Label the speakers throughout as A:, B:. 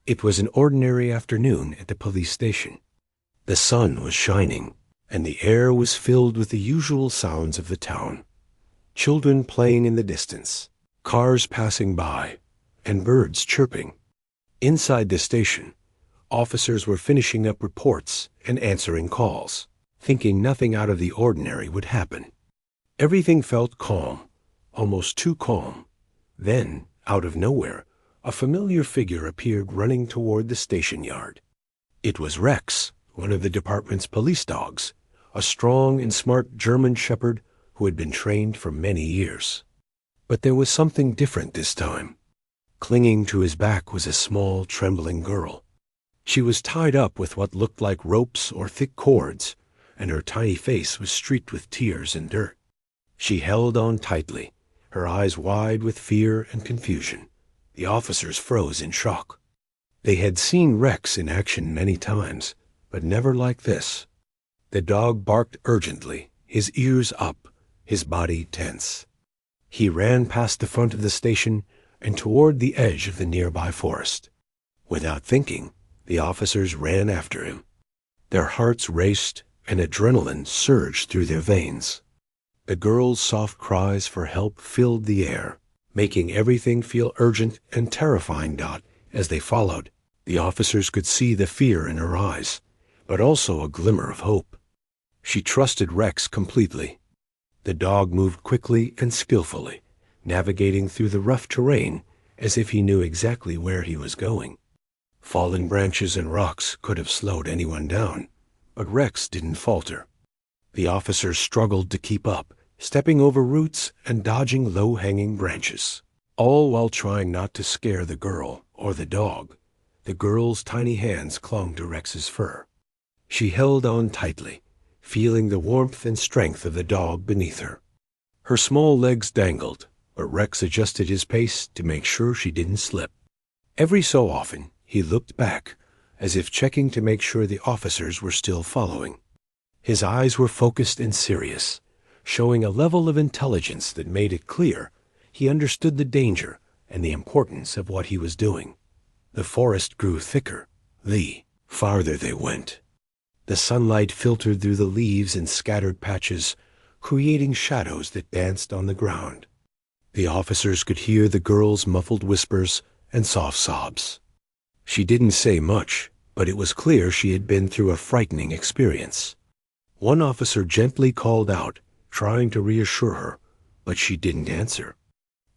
A: It was an ordinary afternoon at the police station. The sun was shining, and the air was filled with the usual sounds of the town. Children playing in the distance, cars passing by, and birds chirping. Inside the station, officers were finishing up reports and answering calls, thinking nothing out of the ordinary would happen. Everything felt calm, almost too calm. Then, out of nowhere, a familiar figure appeared running toward the station yard. It was Rex, one of the department's police dogs, a strong and smart German shepherd who had been trained for many years. But there was something different this time. Clinging to his back was a small, trembling girl. She was tied up with what looked like ropes or thick cords, and her tiny face was streaked with tears and dirt. She held on tightly, her eyes wide with fear and confusion. The officers froze in shock. They had seen Rex in action many times, but never like this. The dog barked urgently, his ears up, his body tense. He ran past the front of the station and toward the edge of the nearby forest. Without thinking, the officers ran after him. Their hearts raced and adrenaline surged through their veins. The girl's soft cries for help filled the air, making everything feel urgent and terrifying. As they followed, the officers could see the fear in her eyes, but also a glimmer of hope. She trusted Rex completely. The dog moved quickly and skillfully, navigating through the rough terrain as if he knew exactly where he was going. Fallen branches and rocks could have slowed anyone down, but Rex didn't falter. The officers struggled to keep up, stepping over roots and dodging low-hanging branches, all while trying not to scare the girl or the dog. The girl's tiny hands clung to Rex's fur. She held on tightly, feeling the warmth and strength of the dog beneath her. Her small legs dangled, but Rex adjusted his pace to make sure she didn't slip. Every so often, he looked back, as if checking to make sure the officers were still following. His eyes were focused and serious, showing a level of intelligence that made it clear he understood the danger and the importance of what he was doing. The forest grew thicker, the farther they went. The sunlight filtered through the leaves in scattered patches, creating shadows that danced on the ground. The officers could hear the girl's muffled whispers and soft sobs. She didn't say much, but it was clear she had been through a frightening experience. One officer gently called out, trying to reassure her, but she didn't answer.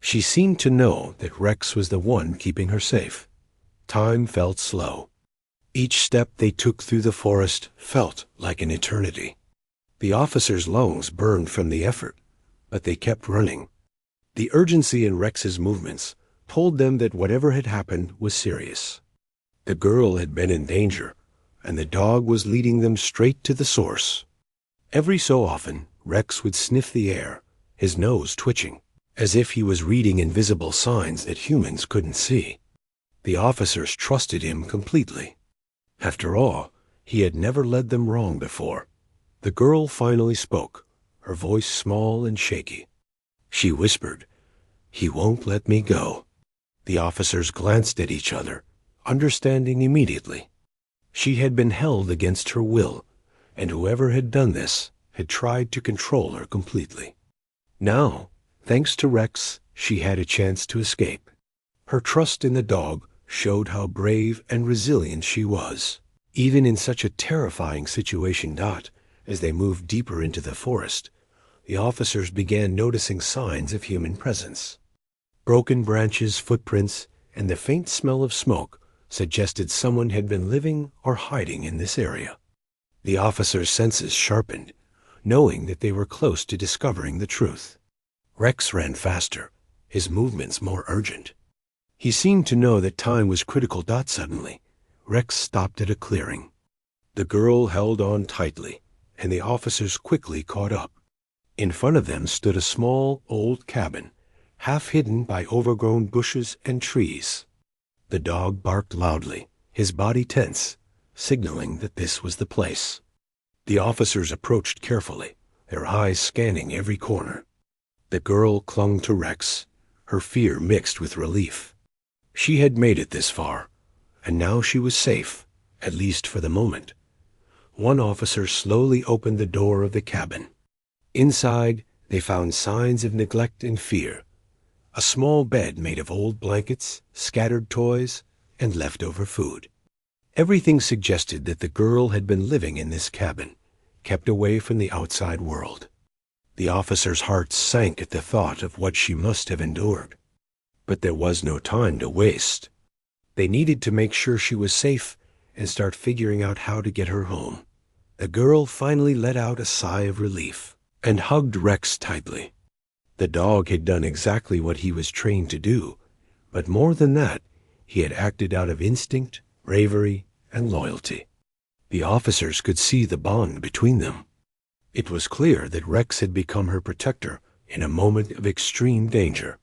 A: She seemed to know that Rex was the one keeping her safe. Time felt slow. Each step they took through the forest felt like an eternity. The officers' lungs burned from the effort, but they kept running. The urgency in Rex's movements told them that whatever had happened was serious. The girl had been in danger, and the dog was leading them straight to the source. Every so often, Rex would sniff the air, his nose twitching, as if he was reading invisible signs that humans couldn't see. The officers trusted him completely. After all, he had never led them wrong before. The girl finally spoke, her voice small and shaky. She whispered, "He won't let me go." The officers glanced at each other, understanding immediately. She had been held against her will, and whoever had done this had tried to control her completely. Now, thanks to Rex, she had a chance to escape. Her trust in the dog showed how brave and resilient she was, even in such a terrifying situation. As they moved deeper into the forest, the officers began noticing signs of human presence. Broken branches, footprints, and the faint smell of smoke suggested someone had been living or hiding in this area. The officers' senses sharpened, knowing that they were close to discovering the truth. Rex ran faster, his movements more urgent. He seemed to know that time was critical. Suddenly, Rex stopped at a clearing. The girl held on tightly, and the officers quickly caught up. In front of them stood a small, old cabin, half hidden by overgrown bushes and trees. The dog barked loudly, his body tense, signaling that this was the place. The officers approached carefully, their eyes scanning every corner. The girl clung to Rex, her fear mixed with relief. She had made it this far, and now she was safe, at least for the moment. One officer slowly opened the door of the cabin. Inside, they found signs of neglect and fear. A small bed made of old blankets, scattered toys, and leftover food. Everything suggested that the girl had been living in this cabin, kept away from the outside world. The officer's heart sank at the thought of what she must have endured. But there was no time to waste. They needed to make sure she was safe and start figuring out how to get her home. The girl finally let out a sigh of relief and hugged Rex tightly. The dog had done exactly what he was trained to do, but more than that, he had acted out of instinct, bravery, and loyalty. The officers could see the bond between them. It was clear that Rex had become her protector in a moment of extreme danger.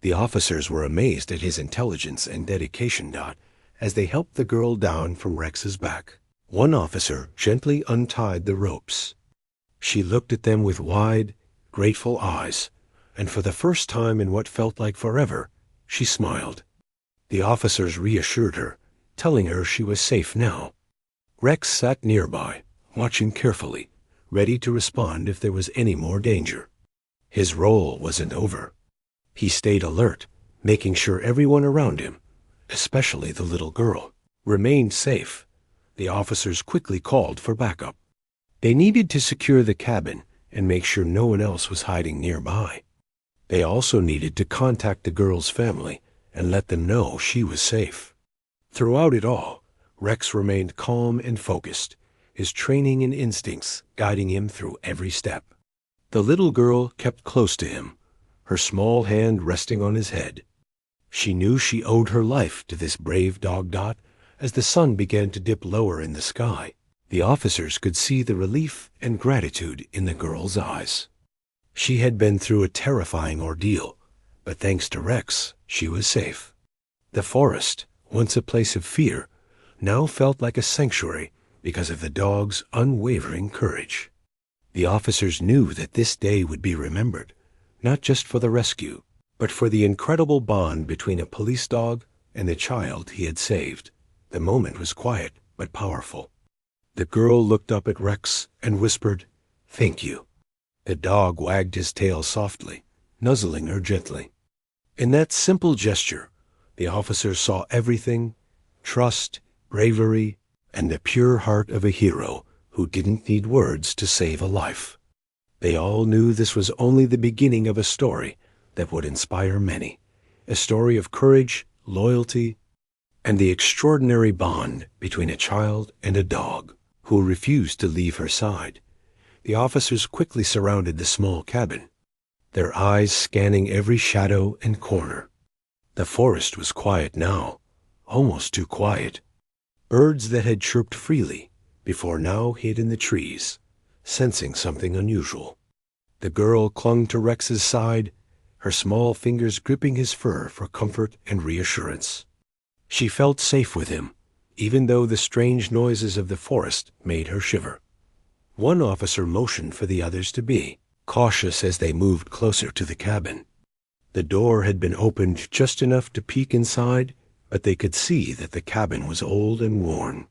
A: The officers were amazed at his intelligence and dedication, as they helped the girl down from Rex's back. One officer gently untied the ropes. She looked at them with wide, grateful eyes, and for the first time in what felt like forever, she smiled. The officers reassured her, telling her she was safe now. Rex sat nearby, watching carefully, ready to respond if there was any more danger. His role wasn't over. He stayed alert, making sure everyone around him, especially the little girl, remained safe. The officers quickly called for backup. They needed to secure the cabin and make sure no one else was hiding nearby. They also needed to contact the girl's family and let them know she was safe. Throughout it all, Rex remained calm and focused, his training and instincts guiding him through every step. The little girl kept close to him, her small hand resting on his head. She knew she owed her life to this brave dog. As the sun began to dip lower in the sky, the officers could see the relief and gratitude in the girl's eyes. She had been through a terrifying ordeal, but thanks to Rex, she was safe. The forest, once a place of fear, now felt like a sanctuary because of the dog's unwavering courage. The officers knew that this day would be remembered, not just for the rescue, but for the incredible bond between a police dog and the child he had saved. The moment was quiet but powerful. The girl looked up at Rex and whispered, "Thank you." The dog wagged his tail softly, nuzzling her gently. In that simple gesture, the officers saw everything: trust, bravery, and the pure heart of a hero who didn't need words to save a life. They all knew this was only the beginning of a story that would inspire many, a story of courage, loyalty, and the extraordinary bond between a child and a dog who refused to leave her side. The officers quickly surrounded the small cabin, their eyes scanning every shadow and corner. The forest was quiet now, almost too quiet. Birds that had chirped freely before now hid in the trees, sensing something unusual. The girl clung to Rex's side, her small fingers gripping his fur for comfort and reassurance. She felt safe with him, even though the strange noises of the forest made her shiver. One officer motioned for the others to be cautious as they moved closer to the cabin. The door had been opened just enough to peek inside, but they could see that the cabin was old and worn.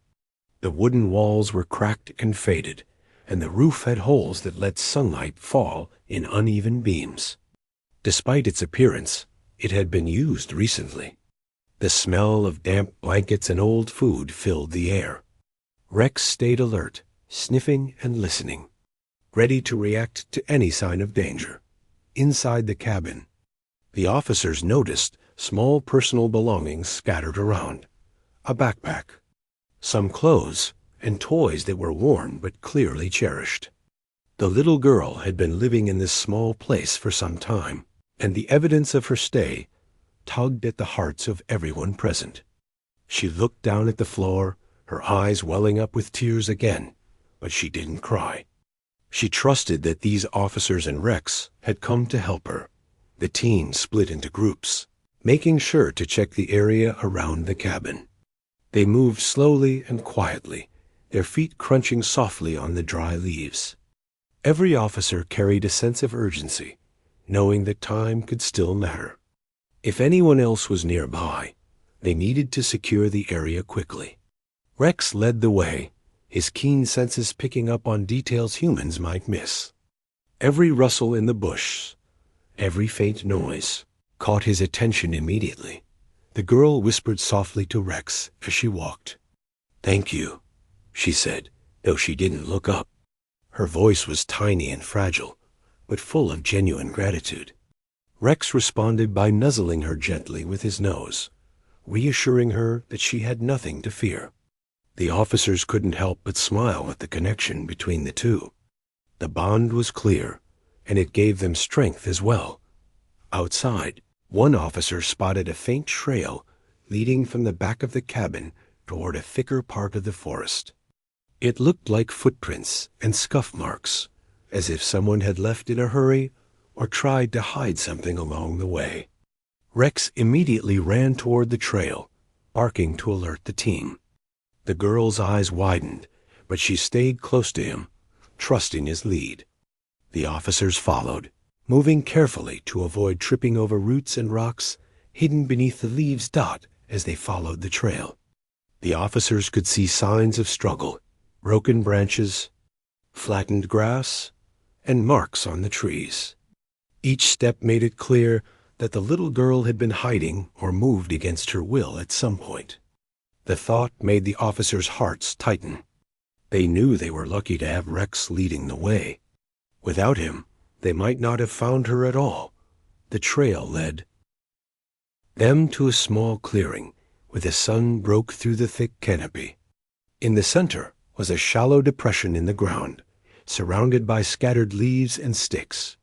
A: The wooden walls were cracked and faded, and the roof had holes that let sunlight fall in uneven beams. Despite its appearance, it had been used recently. The smell of damp blankets and old food filled the air. Rex stayed alert, sniffing and listening, ready to react to any sign of danger. Inside the cabin, the officers noticed small personal belongings scattered around: a backpack, some clothes, and toys that were worn but clearly cherished. The little girl had been living in this small place for some time, and the evidence of her stay tugged at the hearts of everyone present. She looked down at the floor, her eyes welling up with tears again, but she didn't cry. She trusted that these officers and Rex had come to help her. The teens split into groups, making sure to check the area around the cabin. They moved slowly and quietly, their feet crunching softly on the dry leaves. Every officer carried a sense of urgency, knowing that time could still matter. If anyone else was nearby, They needed to secure the area quickly. Rex led the way, his keen senses picking up on details humans might miss. Every rustle in the bush, every faint noise, caught his attention immediately. The girl whispered softly to Rex as she walked. "Thank you," she said, though she didn't look up. Her voice was tiny and fragile, but full of genuine gratitude. Rex responded by nuzzling her gently with his nose, reassuring her that she had nothing to fear. The officers couldn't help but smile at the connection between the two. The bond was clear, and it gave them strength as well. Outside, one officer spotted a faint trail leading from the back of the cabin toward a thicker part of the forest. It looked like footprints and scuff marks, as if someone had left in a hurry or tried to hide something along the way. Rex immediately ran toward the trail, barking to alert the team. The girl's eyes widened, but she stayed close to him, trusting his lead. The officers followed, moving carefully to avoid tripping over roots and rocks hidden beneath the leaves dot as they followed the trail. The officers could see signs of struggle, broken branches, flattened grass, and marks on the trees. Each step made it clear that the little girl had been hiding or moved against her will at some point. The thought made the officers' hearts tighten. They knew they were lucky to have Rex leading the way. Without him, they might not have found her at all. The trail led them to a small clearing where the sun broke through the thick canopy. In the center was a shallow depression in the ground, surrounded by scattered leaves and sticks.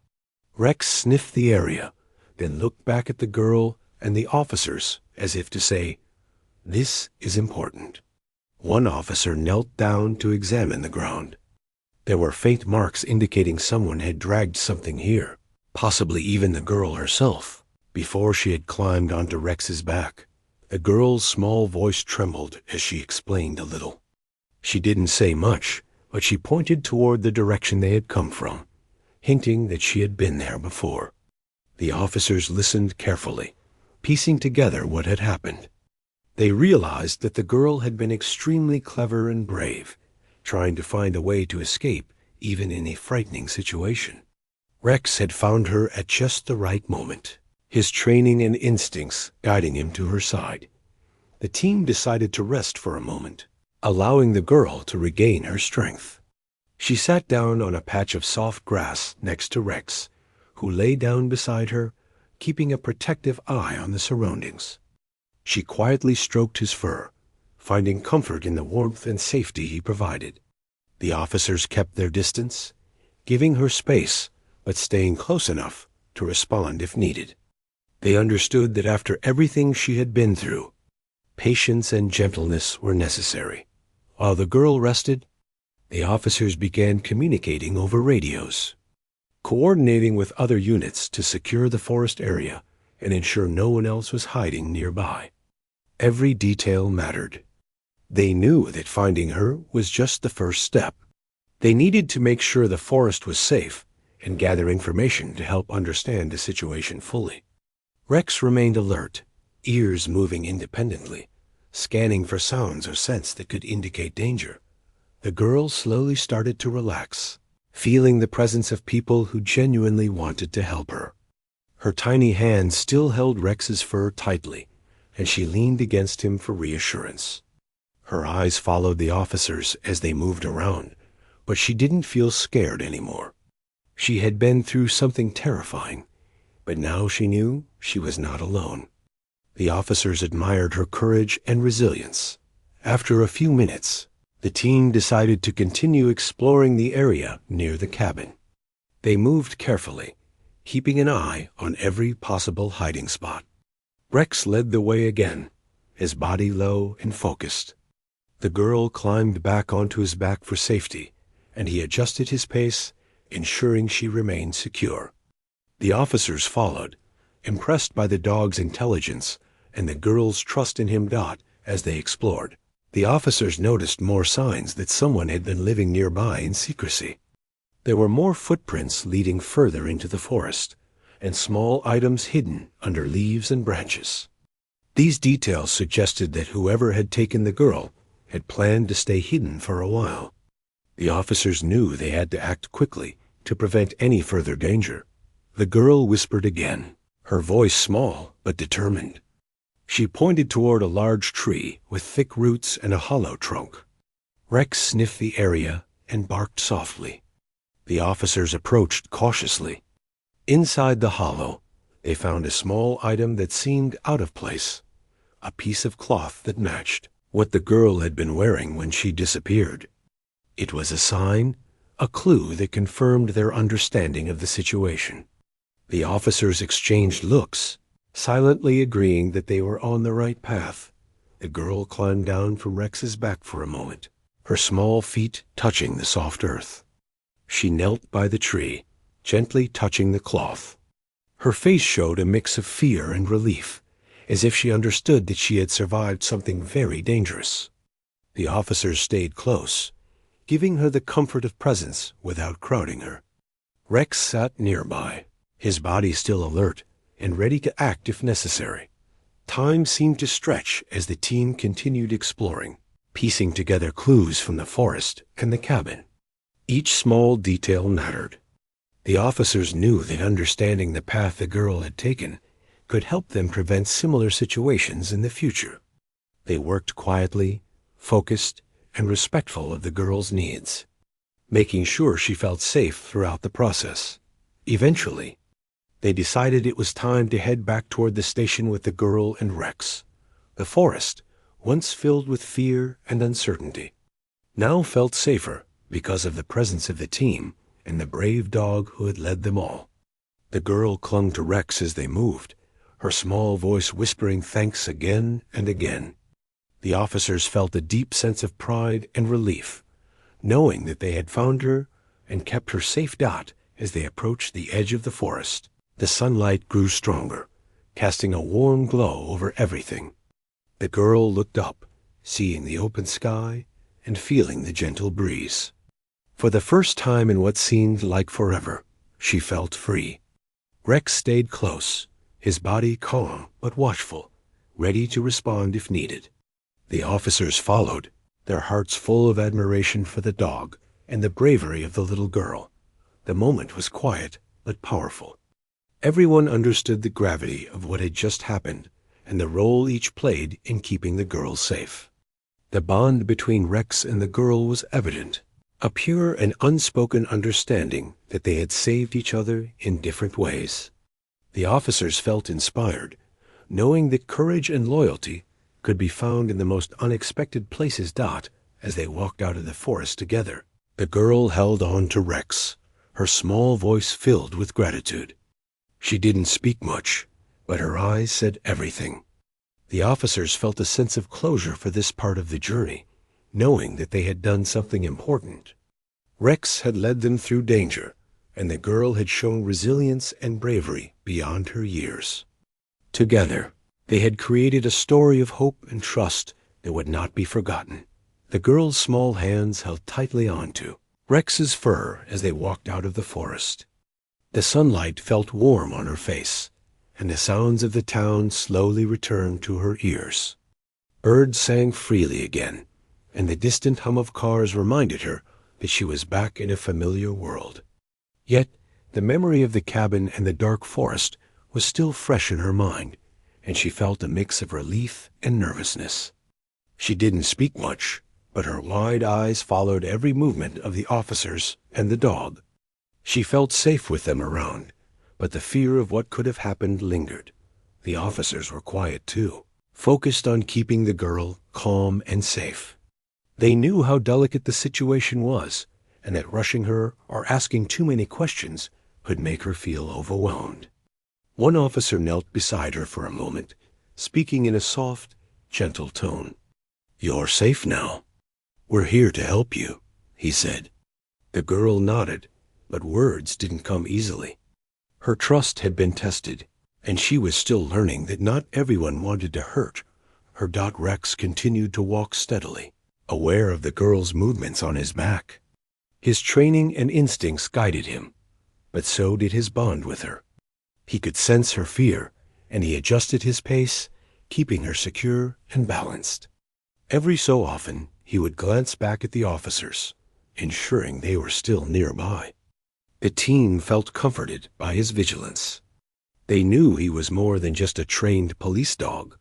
A: Rex sniffed the area, then looked back at the girl and the officers as if to say, "This is important." One officer knelt down to examine the ground. There were faint marks indicating someone had dragged something here, possibly even the girl herself, before she had climbed onto Rex's back. The girl's small voice trembled as she explained a little. She didn't say much, but she pointed toward the direction they had come from, hinting that she had been there before. The officers listened carefully, piecing together what had happened. They realized that the girl had been extremely clever and brave, trying to find a way to escape even in a frightening situation. Rex had found her at just the right moment, his training and instincts guiding him to her side. The team decided to rest for a moment, allowing the girl to regain her strength. She sat down on a patch of soft grass next to Rex, who lay down beside her, keeping a protective eye on the surroundings. She quietly stroked his fur, finding comfort in the warmth and safety he provided. The officers kept their distance, giving her space, but staying close enough to respond if needed. They understood that after everything she had been through, patience and gentleness were necessary. While the girl rested, the officers began communicating over radios, coordinating with other units to secure the forest area and ensure no one else was hiding nearby. Every detail mattered. They knew that finding her was just the first step. They needed to make sure the forest was safe and gather information to help understand the situation fully. Rex remained alert, ears moving independently, scanning for sounds or scents that could indicate danger. The girl slowly started to relax, feeling the presence of people who genuinely wanted to help her. Her tiny hands still held Rex's fur tightly, and she leaned against him for reassurance. Her eyes followed the officers as they moved around, but she didn't feel scared anymore. She had been through something terrifying, but now she knew she was not alone. The officers admired her courage and resilience. After a few minutes, the team decided to continue exploring the area near the cabin. They moved carefully, keeping an eye on every possible hiding spot. Rex led the way again, his body low and focused. The girl climbed back onto his back for safety, and he adjusted his pace, ensuring she remained secure. The officers followed, impressed by the dog's intelligence and the girl's trust in him. As they explored, the officers noticed more signs that someone had been living nearby in secrecy. There were more footprints leading further into the forest, and small items hidden under leaves and branches. These details suggested that whoever had taken the girl had planned to stay hidden for a while. The officers knew they had to act quickly to prevent any further danger. The girl whispered again, her voice small but determined. She pointed toward a large tree with thick roots and a hollow trunk. Rex sniffed the area and barked softly. The officers approached cautiously. Inside the hollow, they found a small item that seemed out of place, a piece of cloth that matched what the girl had been wearing when she disappeared. It was a sign, a clue that confirmed their understanding of the situation. The officers exchanged looks, silently agreeing that they were on the right path. The girl climbed down from Rex's back for a moment, her small feet touching the soft earth. She knelt by the tree, gently touching the cloth. Her face showed a mix of fear and relief, as if she understood that she had survived something very dangerous. The officers stayed close, giving her the comfort of presence without crowding her. Rex sat nearby, his body still alert and ready to act if necessary. Time seemed to stretch as the team continued exploring, piecing together clues from the forest and the cabin. Each small detail mattered. The officers knew that understanding the path the girl had taken could help them prevent similar situations in the future. They worked quietly, focused, and respectful of the girl's needs, making sure she felt safe throughout the process. Eventually, they decided it was time to head back toward the station with the girl and Rex. The forest, once filled with fear and uncertainty, now felt safer because of the presence of the team and the brave dog who had led them all. The girl clung to Rex as they moved, her small voice whispering thanks again and again. The officers felt a deep sense of pride and relief, knowing that they had found her and kept her safe as they approached the edge of the forest. The sunlight grew stronger, casting a warm glow over everything. The girl looked up, seeing the open sky and feeling the gentle breeze. For the first time in what seemed like forever, she felt free. Rex stayed close, his body calm but watchful, ready to respond if needed. The officers followed, their hearts full of admiration for the dog and the bravery of the little girl. The moment was quiet but powerful. Everyone understood the gravity of what had just happened and the role each played in keeping the girl safe. The bond between Rex and the girl was evident, a pure and unspoken understanding that they had saved each other in different ways. The officers felt inspired, knowing that courage and loyalty could be found in the most unexpected places. As they walked out of the forest together, the girl held on to Rex, her small voice filled with gratitude. She didn't speak much, but her eyes said everything. The officers felt a sense of closure for this part of the journey, knowing that they had done something important. Rex had led them through danger, and the girl had shown resilience and bravery beyond her years. Together, they had created a story of hope and trust that would not be forgotten. The girl's small hands held tightly onto Rex's fur as they walked out of the forest. The sunlight felt warm on her face, and the sounds of the town slowly returned to her ears. Birds sang freely again, and the distant hum of cars reminded her that she was back in a familiar world. Yet, the memory of the cabin and the dark forest was still fresh in her mind, and she felt a mix of relief and nervousness. She didn't speak much, but her wide eyes followed every movement of the officers and the dog. She felt safe with them around, but the fear of what could have happened lingered. The officers were quiet too, focused on keeping the girl calm and safe. They knew how delicate the situation was, and that rushing her or asking too many questions could make her feel overwhelmed. One officer knelt beside her for a moment, speaking in a soft, gentle tone. "You're safe now. We're here to help you," he said. The girl nodded, but words didn't come easily. Her trust had been tested, and she was still learning that not everyone wanted to hurt her. Rex continued to walk steadily, aware of the girl's movements on his back. His training and instincts guided him, but so did his bond with her. He could sense her fear, and he adjusted his pace, keeping her secure and balanced. Every so often, he would glance back at the officers, ensuring they were still nearby. The team felt comforted by his vigilance. They knew he was more than just a trained police dog.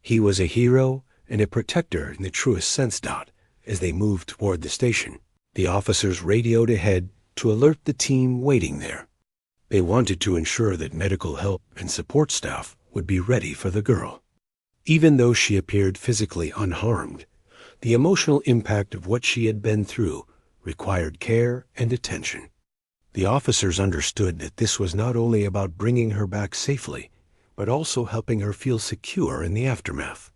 A: He was a hero and a protector in the truest sense. As they moved toward the station, the officers radioed ahead to alert the team waiting there. They wanted to ensure that medical help and support staff would be ready for the girl. Even though she appeared physically unharmed, the emotional impact of what she had been through required care and attention. The officers understood that this was not only about bringing her back safely, but also helping her feel secure in the aftermath.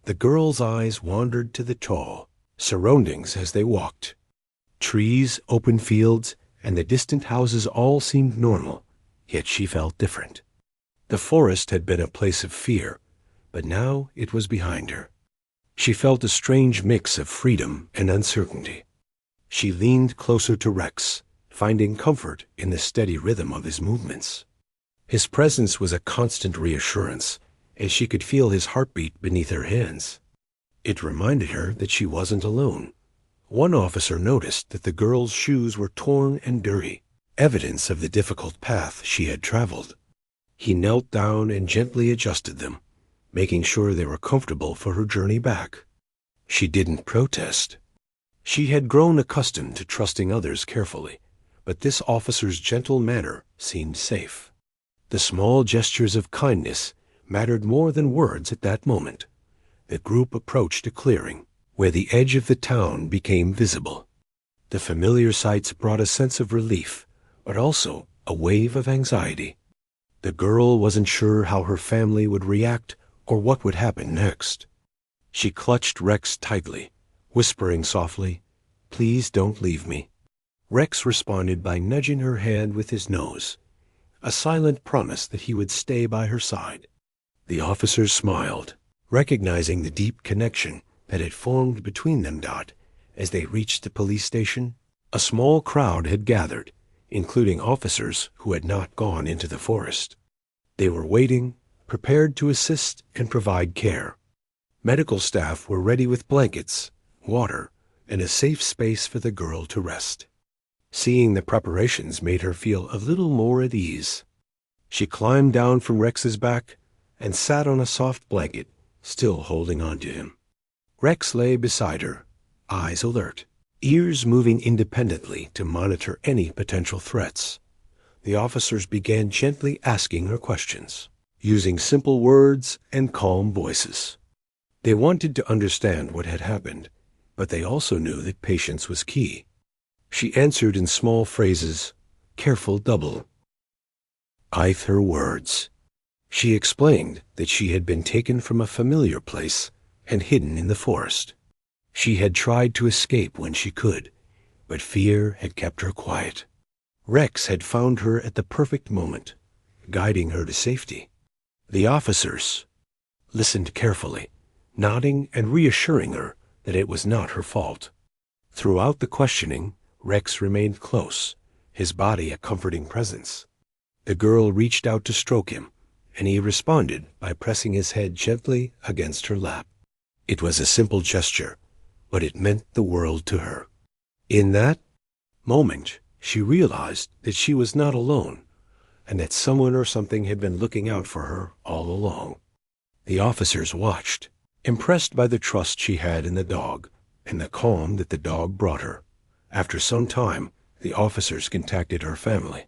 A: The girl's eyes wandered to the tall surroundings as they walked. Trees, open fields, and the distant houses all seemed normal, yet she felt different. The forest had been a place of fear, but now it was behind her. She felt a strange mix of freedom and uncertainty. She leaned closer to Rex, finding comfort in the steady rhythm of his movements. His presence was a constant reassurance, as she could feel his heartbeat beneath her hands. It reminded her that she wasn't alone. One officer noticed that the girl's shoes were torn and dirty, evidence of the difficult path she had traveled. He knelt down and gently adjusted them, making sure they were comfortable for her journey back. She didn't protest. She had grown accustomed to trusting others carefully, but this officer's gentle manner seemed safe. The small gestures of kindness mattered more than words at that moment. The group approached a clearing, where the edge of the town became visible. The familiar sights brought a sense of relief, but also a wave of anxiety. The girl wasn't sure how her family would react or what would happen next. She clutched Rex tightly, whispering softly, "Please don't leave me." Rex responded by nudging her hand with his nose, a silent promise that he would stay by her side. The officers smiled, recognizing the deep connection that had formed between them. As they reached the police station, a small crowd had gathered, including officers who had not gone into the forest. They were waiting, prepared to assist and provide care. Medical staff were ready with blankets, water, and a safe space for the girl to rest. Seeing the preparations made her feel a little more at ease. She climbed down from Rex's back and sat on a soft blanket, still holding on to him. Rex lay beside her, eyes alert, ears moving independently to monitor any potential threats. The officers began gently asking her questions, using simple words and calm voices. They wanted to understand what had happened, but they also knew that patience was key. She answered in small phrases, careful double. "I've her words." She explained that she had been taken from a familiar place and hidden in the forest. She had tried to escape when she could, but fear had kept her quiet. Rex had found her at the perfect moment, guiding her to safety. The officers listened carefully, nodding and reassuring her that it was not her fault. Throughout the questioning, Rex remained close, his body a comforting presence. The girl reached out to stroke him, and he responded by pressing his head gently against her lap. It was a simple gesture, but it meant the world to her. In that moment, she realized that she was not alone, and that someone or something had been looking out for her all along. The officers watched, impressed by the trust she had in the dog and the calm that the dog brought her. After some time, the officers contacted her family.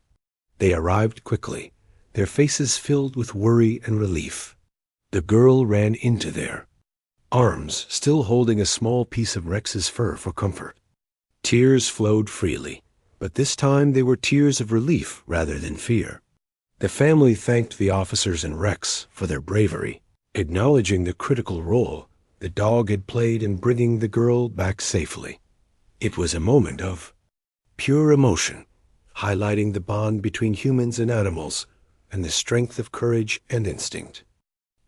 A: They arrived quickly, their faces filled with worry and relief. The girl ran into their arms, still holding a small piece of Rex's fur for comfort. Tears flowed freely, but this time they were tears of relief rather than fear. The family thanked the officers and Rex for their bravery, acknowledging the critical role the dog had played in bringing the girl back safely. It was a moment of pure emotion, highlighting the bond between humans and animals and the strength of courage and instinct.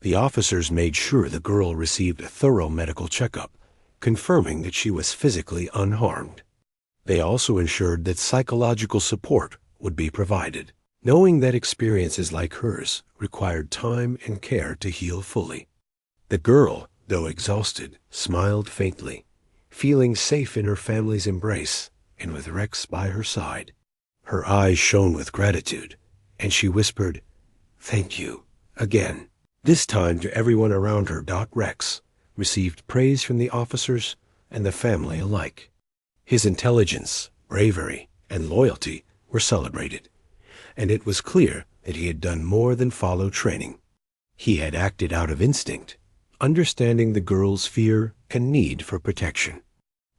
A: The officers made sure the girl received a thorough medical checkup, confirming that she was physically unharmed. They also ensured that psychological support would be provided, knowing that experiences like hers required time and care to heal fully. The girl, though exhausted, smiled faintly, feeling safe in her family's embrace and with Rex by her side. Her eyes shone with gratitude, and she whispered, "Thank you," again. This time to everyone around her. Rex received praise from the officers and the family alike. His intelligence, bravery, and loyalty were celebrated, and it was clear that he had done more than follow training. He had acted out of instinct, understanding the girl's fear and need for protection.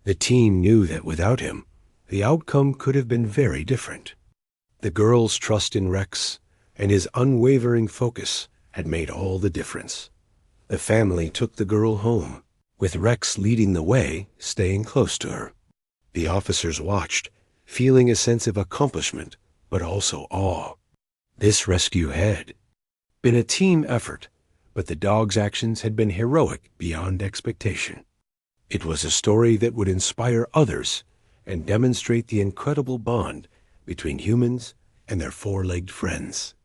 A: The team knew that without him, the outcome could have been very different. The girl's trust in Rex and his unwavering focus had made all the difference. The family took the girl home, with Rex leading the way, staying close to her. The officers watched, feeling a sense of accomplishment, but also awe. This rescue had been a team effort, but the dog's actions had been heroic beyond expectation. It was a story that would inspire others and demonstrate the incredible bond between humans and their four-legged friends.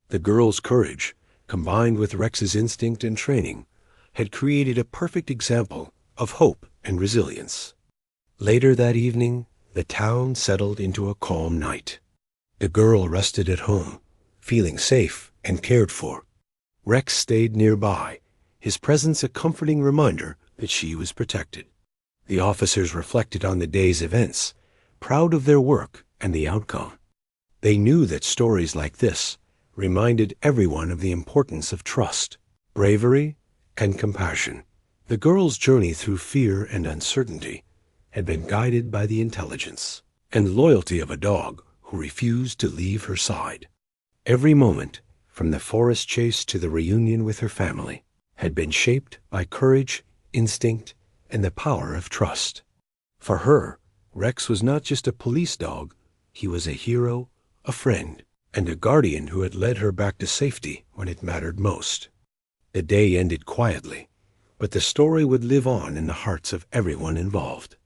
A: The girl's courage, combined with Rex's instinct and training, had created a perfect example of hope and resilience. Later that evening, the town settled into a calm night. The girl rested at home, feeling safe and cared for. Rex stayed nearby, his presence a comforting reminder that she was protected. The officers reflected on the day's events, proud of their work and the outcome. They knew that stories like this reminded everyone of the importance of trust, bravery, and compassion. The girl's journey through fear and uncertainty had been guided by the intelligence and loyalty of a dog who refused to leave her side. Every moment, from the forest chase to the reunion with her family, had been shaped by courage, instinct, and the power of trust. For her, Rex was not just a police dog, he was a hero, a friend, and a guardian who had led her back to safety when it mattered most. The day ended quietly, but the story would live on in the hearts of everyone involved.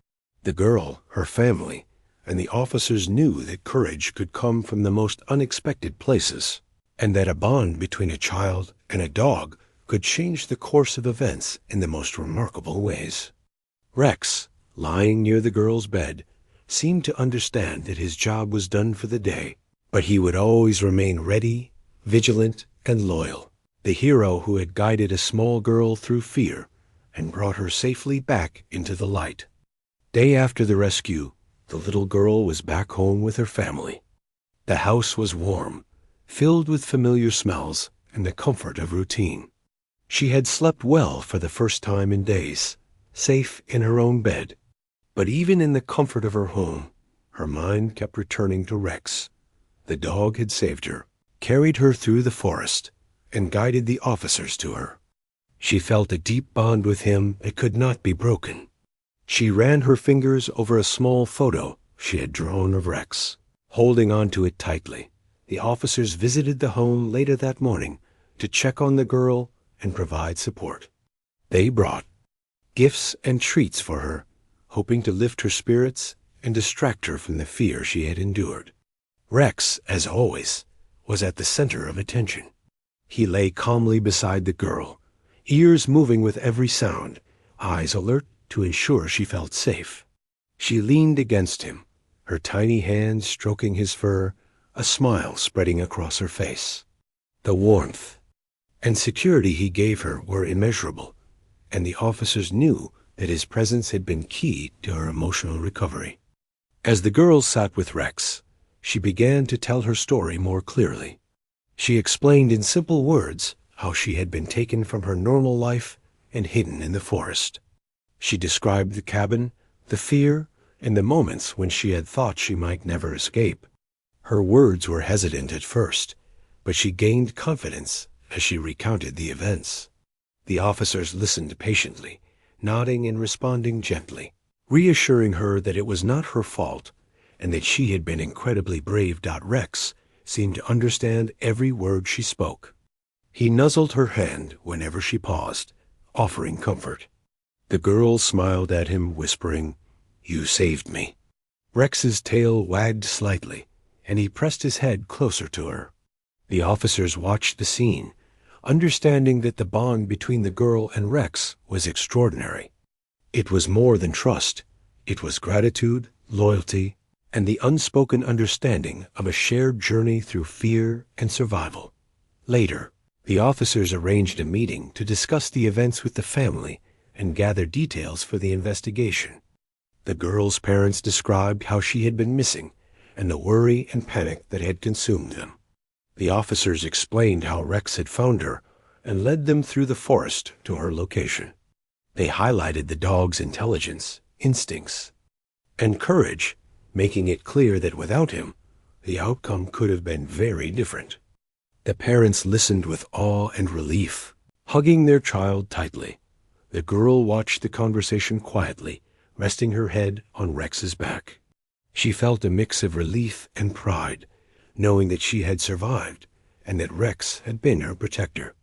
A: The girl, her family, and the officers knew that courage could come from the most unexpected places, and that a bond between a child and a dog could change the course of events in the most remarkable ways. Rex, lying near the girl's bed, seemed to understand that his job was done for the day, but he would always remain ready, vigilant, and loyal, the hero who had guided a small girl through fear and brought her safely back into the light. Day after the rescue, the little girl was back home with her family. The house was warm, filled with familiar smells and the comfort of routine. She had slept well for the first time in days, safe in her own bed. But even in the comfort of her home, her mind kept returning to Rex. The dog had saved her, carried her through the forest, and guided the officers to her. She felt a deep bond with him that could not be broken. She ran her fingers over a small photo she had drawn of Rex. Holding on to it tightly, the officers visited the home later that morning to check on the girl and provide support. They brought gifts and treats for her, hoping to lift her spirits and distract her from the fear she had endured. Rex, as always, was at the center of attention. He lay calmly beside the girl, ears moving with every sound, eyes alert to ensure she felt safe. She leaned against him, her tiny hands stroking his fur, a smile spreading across her face. The warmth and security he gave her were immeasurable, and the officers knew that his presence had been key to her emotional recovery. As the girl sat with Rex, she began to tell her story more clearly. She explained in simple words how she had been taken from her normal life and hidden in the forest. She described the cabin, the fear, and the moments when she had thought she might never escape. Her words were hesitant at first, but she gained confidence as she recounted the events. The officers listened patiently, nodding and responding gently, reassuring her that it was not her fault and that she had been incredibly brave. Rex seemed to understand every word she spoke. He nuzzled her hand whenever she paused, offering comfort. The girl smiled at him, whispering, "You saved me." Rex's tail wagged slightly, and he pressed his head closer to her. The officers watched the scene, understanding that the bond between the girl and Rex was extraordinary. It was more than trust. It was gratitude, loyalty, and the unspoken understanding of a shared journey through fear and survival. Later, the officers arranged a meeting to discuss the events with the family and gather details for the investigation. The girl's parents described how she had been missing and the worry and panic that had consumed them. The officers explained how Rex had found her and led them through the forest to her location. They highlighted the dog's intelligence, instincts, and courage, making it clear that without him, the outcome could have been very different. The parents listened with awe and relief, hugging their child tightly. The girl watched the conversation quietly, resting her head on Rex's back. She felt a mix of relief and pride, knowing that she had survived and that Rex had been her protector.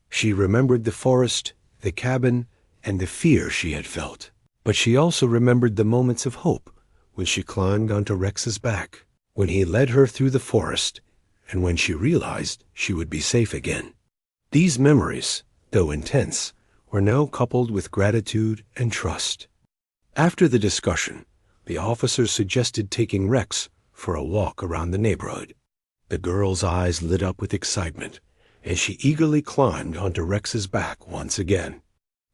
A: She remembered the forest, the cabin, and the fear she had felt. But she also remembered the moments of hope when she climbed onto Rex's back, when he led her through the forest, and when she realized she would be safe again. These memories, though intense, were now coupled with gratitude and trust. After the discussion, the officers suggested taking Rex for a walk around the neighborhood. The girl's eyes lit up with excitement as she eagerly climbed onto Rex's back once again.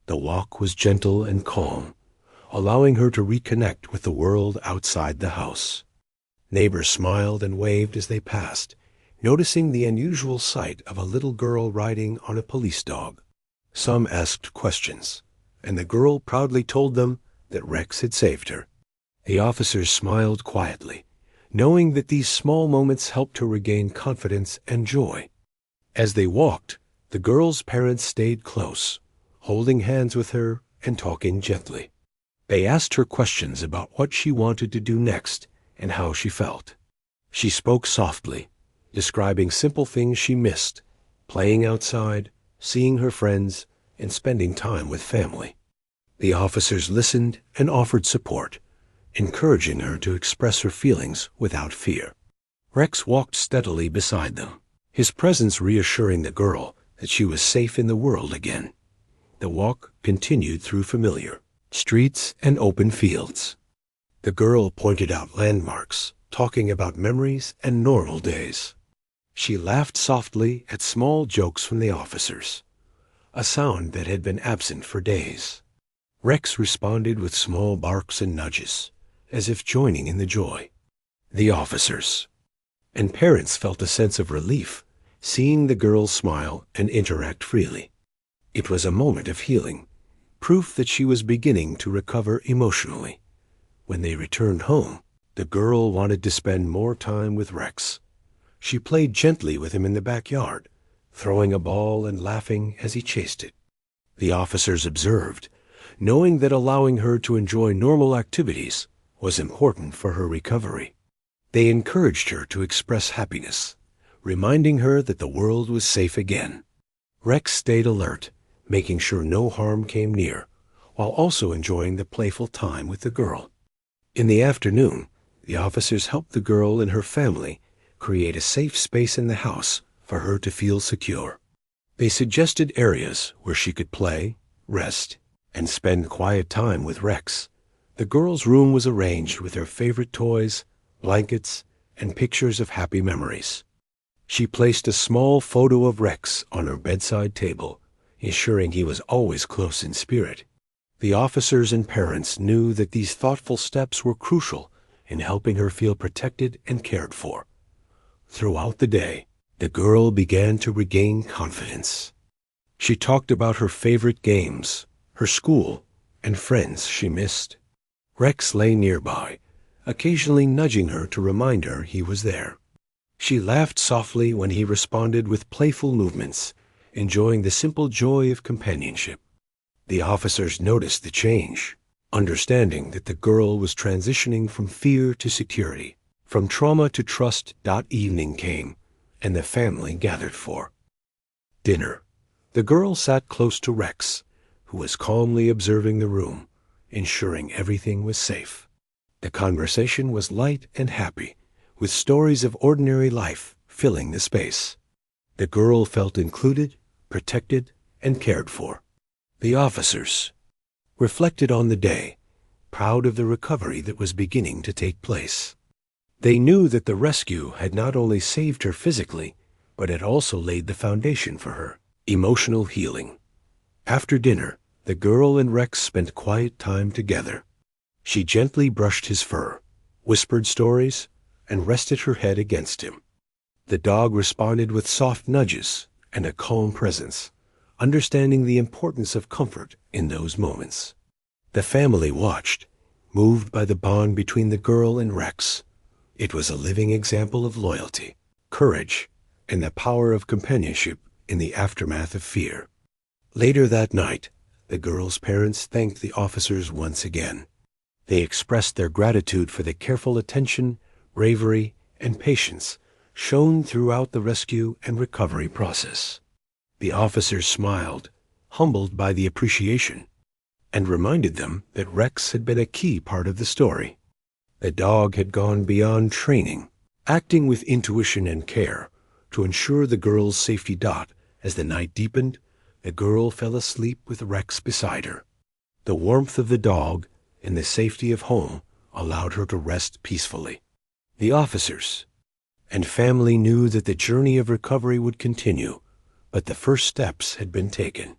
A: The walk was gentle and calm, allowing her to reconnect with the world outside the house. Neighbors smiled and waved as they passed, noticing the unusual sight of a little girl riding on a police dog. Some asked questions, and the girl proudly told them that Rex had saved her. The officers smiled quietly, knowing that these small moments helped her regain confidence and joy. As they walked, the girl's parents stayed close, holding hands with her and talking gently. They asked her questions about what she wanted to do next and how she felt. She spoke softly, describing simple things she missed, playing outside, seeing her friends, and spending time with family. The officers listened and offered support, encouraging her to express her feelings without fear. Rex walked steadily beside them, his presence reassuring the girl that she was safe in the world again. The walk continued through familiar streets and open fields. The girl pointed out landmarks, talking about memories and normal days. She laughed softly at small jokes from the officers, a sound that had been absent for days. Rex responded with small barks and nudges, as if joining in the joy. The officers and parents felt a sense of relief, seeing the girl smile and interact freely. It was a moment of healing, proof that she was beginning to recover emotionally. When they returned home, the girl wanted to spend more time with Rex. She played gently with him in the backyard, throwing a ball and laughing as he chased it. The officers observed, knowing that allowing her to enjoy normal activities was important for her recovery. They encouraged her to express happiness, reminding her that the world was safe again. Rex stayed alert, making sure no harm came near, while also enjoying the playful time with the girl. In the afternoon, the officers helped the girl and her family create a safe space in the house for her to feel secure. They suggested areas where she could play, rest, and spend quiet time with Rex. The girl's room was arranged with her favorite toys, blankets, and pictures of happy memories. She placed a small photo of Rex on her bedside table, ensuring he was always close in spirit. The officers and parents knew that these thoughtful steps were crucial in helping her feel protected and cared for. Throughout the day, the girl began to regain confidence. She talked about her favorite games, her school, and friends she missed. Rex lay nearby, occasionally nudging her to remind her he was there. She laughed softly when he responded with playful movements, enjoying the simple joy of companionship. The officers noticed the change, understanding that the girl was transitioning from fear to security, from trauma to trust. Evening came, and the family gathered for dinner. The girl sat close to Rex, who was calmly observing the room, ensuring everything was safe. The conversation was light and happy, with stories of ordinary life filling the space. The girl felt included, protected, and cared for. The officers reflected on the day, proud of the recovery that was beginning to take place. They knew that the rescue had not only saved her physically, but had also laid the foundation for her emotional healing. After dinner, the girl and Rex spent quiet time together. She gently brushed his fur, whispered stories, and rested her head against him. The dog responded with soft nudges and a calm presence, understanding the importance of comfort in those moments. The family watched, moved by the bond between the girl and Rex. It was a living example of loyalty, courage, and the power of companionship in the aftermath of fear. Later that night, the girl's parents thanked the officers once again. They expressed their gratitude for the careful attention, bravery, and patience shown throughout the rescue and recovery process. The officers smiled, humbled by the appreciation, and reminded them that Rex had been a key part of the story. The dog had gone beyond training, acting with intuition and care to ensure the girl's safety. As the night deepened, the girl fell asleep with Rex beside her. The warmth of the dog and the safety of home allowed her to rest peacefully. The officers and family knew that the journey of recovery would continue, but the first steps had been taken.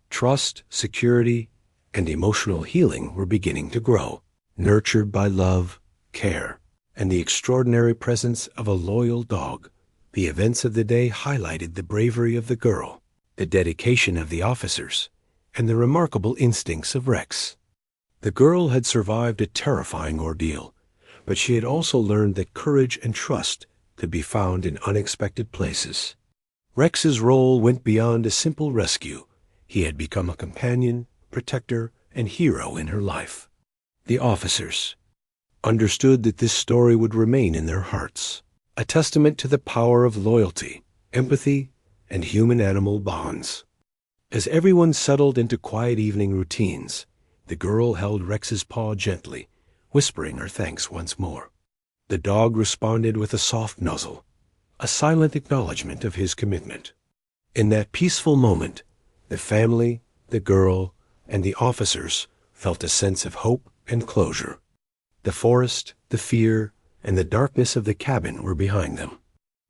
A: Trust, security, and emotional healing were beginning to grow, nurtured by love, care, and the extraordinary presence of a loyal dog. The events of the day highlighted the bravery of the girl, the dedication of the officers, and the remarkable instincts of Rex. The girl had survived a terrifying ordeal, but she had also learned that courage and trust could be found in unexpected places. Rex's role went beyond a simple rescue. He had become a companion, protector, and hero in her life. The officers understood that this story would remain in their hearts, a testament to the power of loyalty, empathy, and human-animal bonds. As everyone settled into quiet evening routines, the girl held Rex's paw gently, whispering her thanks once more. The dog responded with a soft nuzzle, a silent acknowledgement of his commitment. In that peaceful moment, the family, the girl, and the officers felt a sense of hope and closure. The forest, the fear, and the darkness of the cabin were behind them.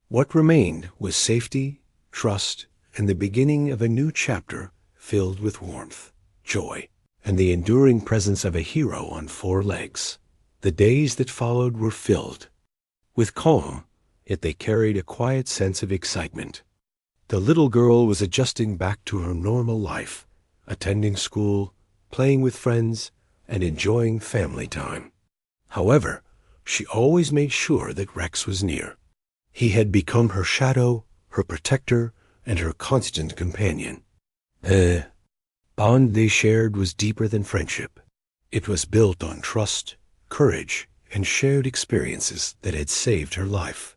A: What remained was safety, trust, and the beginning of a new chapter filled with warmth, joy, and the enduring presence of a hero on 4 legs. The days that followed were filled with calm, yet they carried a quiet sense of excitement. The little girl was adjusting back to her normal life, attending school, playing with friends, and enjoying family time. However, she always made sure that Rex was near. He had become her shadow, her protector, and her constant companion. The bond they shared was deeper than friendship. It was built on trust, courage, and shared experiences that had saved her life.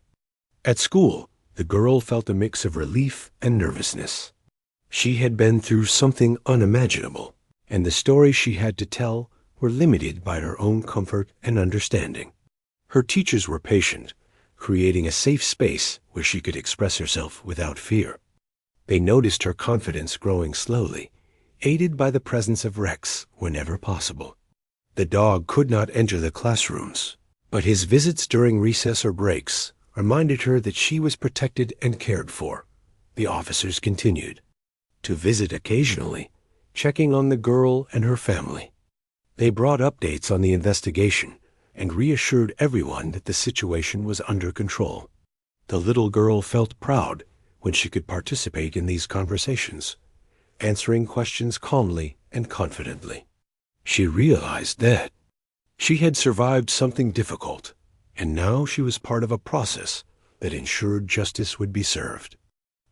A: At school, the girl felt a mix of relief and nervousness. She had been through something unimaginable, and the stories she had to tell were limited by her own comfort and understanding. Her teachers were patient, creating a safe space where she could express herself without fear. They noticed her confidence growing slowly, aided by the presence of Rex whenever possible. The dog could not enter the classrooms, but his visits during recess or breaks reminded her that she was protected and cared for. The officers continued to visit occasionally, checking on the girl and her family. They brought updates on the investigation and reassured everyone that the situation was under control. The little girl felt proud when she could participate in these conversations, answering questions calmly and confidently. She realized that she had survived something difficult, and now she was part of a process that ensured justice would be served.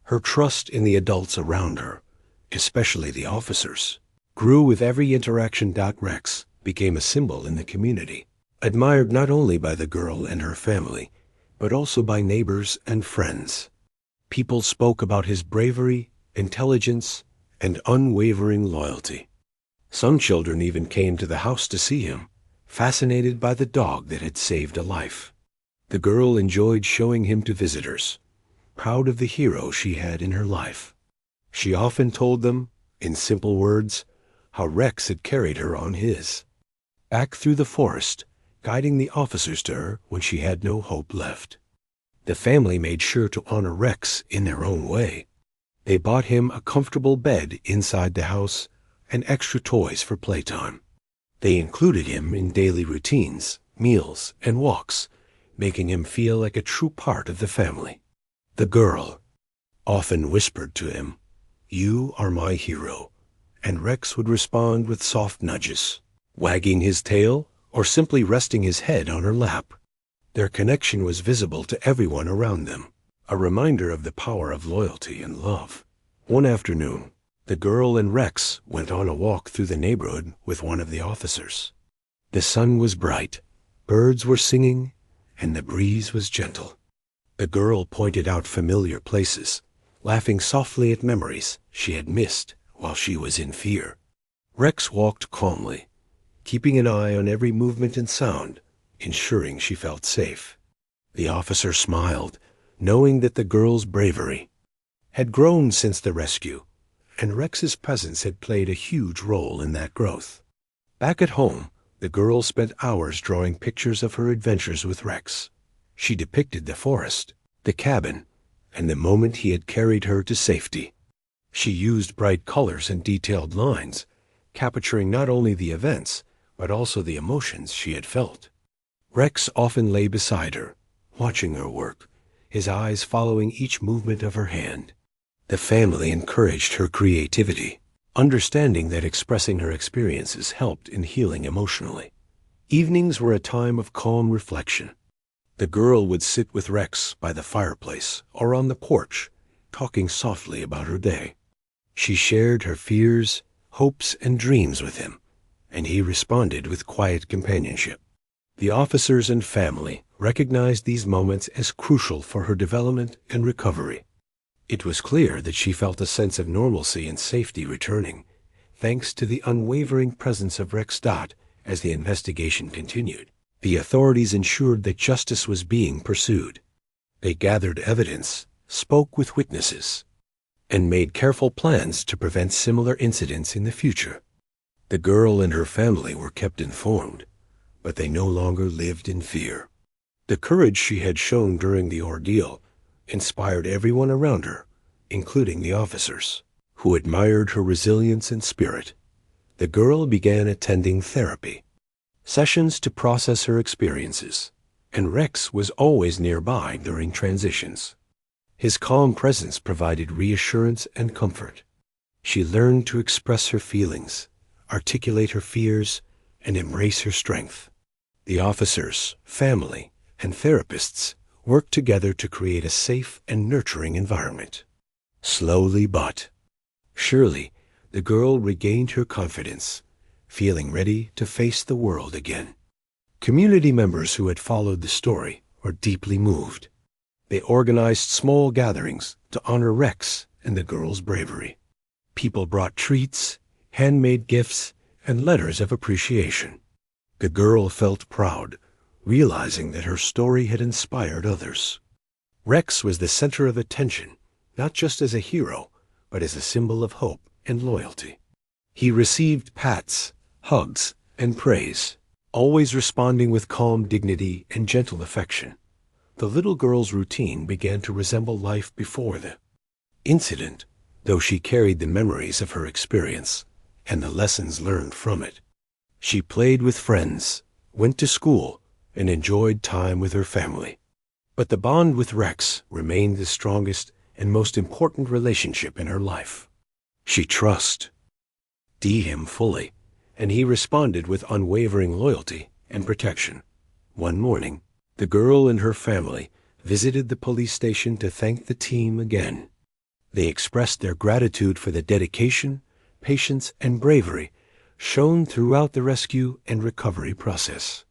A: Her trust in the adults around her, especially the officers, grew with every interaction. Rex became a symbol in the community, admired not only by the girl and her family, but also by neighbors and friends. People spoke about his bravery, intelligence, and unwavering loyalty. Some children even came to the house to see him, fascinated by the dog that had saved a life. The girl enjoyed showing him to visitors, proud of the hero she had in her life. She often told them, in simple words, how Rex had carried her on his back through the forest, guiding the officers to her when she had no hope left. The family made sure to honor Rex in their own way. They bought him a comfortable bed inside the house and extra toys for playtime. They included him in daily routines, meals, and walks, making him feel like a true part of the family. The girl often whispered to him, "You are my hero," and Rex would respond with soft nudges, wagging his tail or simply resting his head on her lap. Their connection was visible to everyone around them, a reminder of the power of loyalty and love. One afternoon, the girl and Rex went on a walk through the neighborhood with one of the officers. The sun was bright, birds were singing, and the breeze was gentle. The girl pointed out familiar places, laughing softly at memories she had missed while she was in fear. Rex walked calmly, keeping an eye on every movement and sound, ensuring she felt safe. The officer smiled, knowing that the girl's bravery had grown since the rescue, and Rex's presence had played a huge role in that growth. Back at home, the girl spent hours drawing pictures of her adventures with Rex. She depicted the forest, the cabin, and the moment he had carried her to safety. She used bright colors and detailed lines, capturing not only the events, but also the emotions she had felt. Rex often lay beside her, watching her work, his eyes following each movement of her hand. The family encouraged her creativity, understanding that expressing her experiences helped in healing emotionally. Evenings were a time of calm reflection. The girl would sit with Rex by the fireplace or on the porch, talking softly about her day. She shared her fears, hopes, and dreams with him, and he responded with quiet companionship. The officers and family recognized these moments as crucial for her development and recovery. It was clear that she felt a sense of normalcy and safety returning, thanks to the unwavering presence of Rex Dot as the investigation continued. The authorities ensured that justice was being pursued. They gathered evidence, spoke with witnesses, and made careful plans to prevent similar incidents in the future. The girl and her family were kept informed, but they no longer lived in fear. The courage she had shown during the ordeal inspired everyone around her, including the officers, who admired her resilience and spirit. The girl began attending therapy sessions to process her experiences, and Rex was always nearby during transitions. His calm presence provided reassurance and comfort. She learned to express her feelings, articulate her fears, and embrace her strength. The officers, family, and therapists worked together to create a safe and nurturing environment. Slowly but surely, the girl regained her confidence, feeling ready to face the world again. Community members who had followed the story were deeply moved. They organized small gatherings to honor Rex and the girl's bravery. People brought treats, handmade gifts, and letters of appreciation. The girl felt proud, realizing that her story had inspired others. Rex was the center of attention, not just as a hero, but as a symbol of hope and loyalty. He received pats, hugs, and praise, always responding with calm dignity and gentle affection. The little girl's routine began to resemble life before the incident, though she carried the memories of her experience and the lessons learned from it. She played with friends, went to school, and enjoyed time with her family. But the bond with Rex remained the strongest and most important relationship in her life. She trusted him fully, and he responded with unwavering loyalty and protection. One morning, the girl and her family visited the police station to thank the team again. They expressed their gratitude for the dedication, patience, and bravery shown throughout the rescue and recovery process.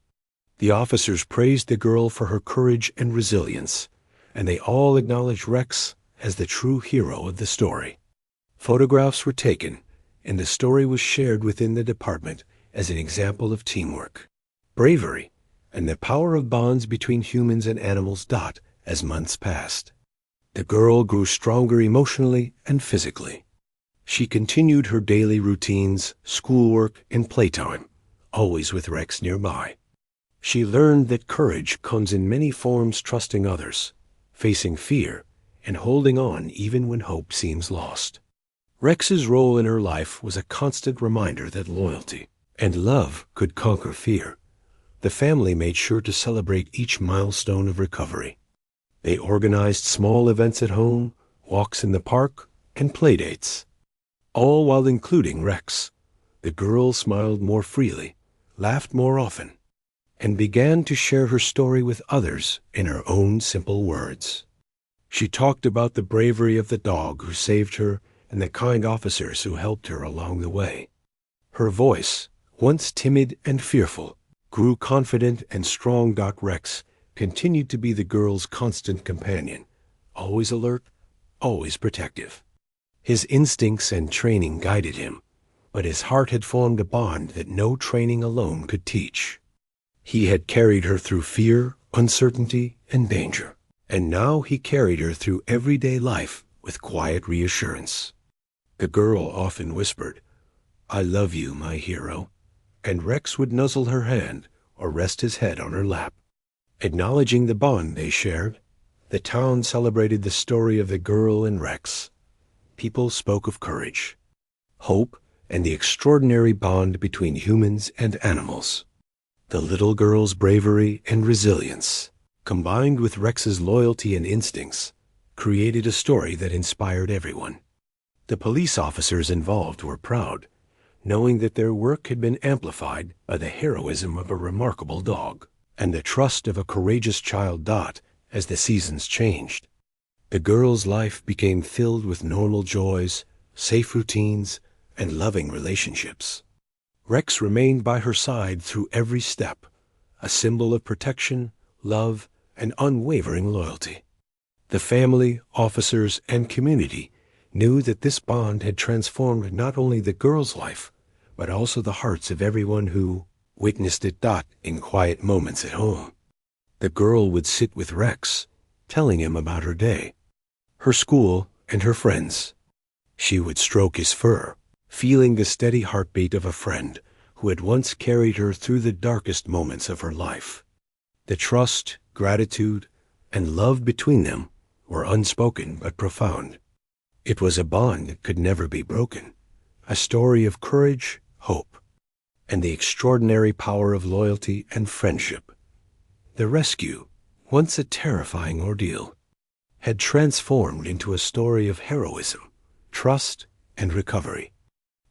A: The officers praised the girl for her courage and resilience, and they all acknowledged Rex as the true hero of the story. Photographs were taken, and the story was shared within the department as an example of teamwork, bravery, and the power of bonds between humans and animals. As months passed, the girl grew stronger emotionally and physically. She continued her daily routines, schoolwork, and playtime, always with Rex nearby. She learned that courage comes in many forms: trusting others, facing fear, and holding on even when hope seems lost. Rex's role in her life was a constant reminder that loyalty and love could conquer fear. The family made sure to celebrate each milestone of recovery. They organized small events at home, walks in the park, and playdates, all while including Rex. The girl smiled more freely, laughed more often, and began to share her story with others in her own simple words. She talked about the bravery of the dog who saved her and the kind officers who helped her along the way. Her voice, once timid and fearful, grew confident and strong. Rex continued to be the girl's constant companion, always alert, always protective. His instincts and training guided him, but his heart had formed a bond that no training alone could teach. He had carried her through fear, uncertainty, and danger, and now he carried her through everyday life with quiet reassurance. The girl often whispered, "I love you, my hero," and Rex would nuzzle her hand or rest his head on her lap. Acknowledging the bond they shared, the town celebrated the story of the girl and Rex. People spoke of courage, hope, and the extraordinary bond between humans and animals. The little girl's bravery and resilience, combined with Rex's loyalty and instincts, created a story that inspired everyone. The police officers involved were proud, knowing that their work had been amplified by the heroism of a remarkable dog and the trust of a courageous child. As the seasons changed, the girl's life became filled with normal joys, safe routines, and loving relationships. Rex remained by her side through every step, a symbol of protection, love, and unwavering loyalty. The family, officers, and community knew that this bond had transformed not only the girl's life, but also the hearts of everyone who witnessed it. In quiet moments at home, the girl would sit with Rex, telling him about her day, her school, and her friends. She would stroke his fur, feeling the steady heartbeat of a friend who had once carried her through the darkest moments of her life. The trust, gratitude, and love between them were unspoken but profound. It was a bond that could never be broken, a story of courage, hope, and the extraordinary power of loyalty and friendship. The rescue, once a terrifying ordeal, had transformed into a story of heroism, trust, and recovery.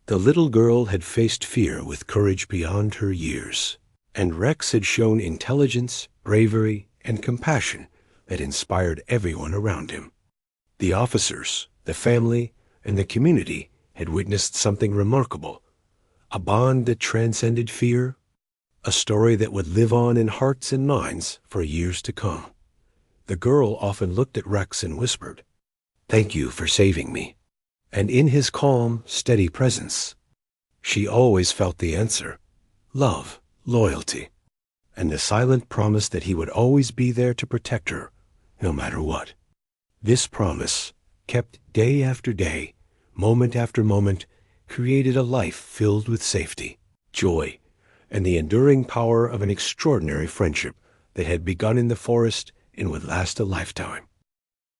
A: The little girl had faced fear with courage beyond her years, and Rex had shown intelligence, bravery, and compassion that inspired everyone around him. The officers, the family, and the community had witnessed something remarkable, a bond that transcended fear, a story that would live on in hearts and minds for years to come. The girl often looked at Rex and whispered, "Thank you for saving me." And in his calm, steady presence, she always felt the answer: love, loyalty, and the silent promise that he would always be there to protect her, no matter what. This promise, kept day after day, moment after moment, created a life filled with safety, joy, and the enduring power of an extraordinary friendship that had begun in the forest and would last a lifetime.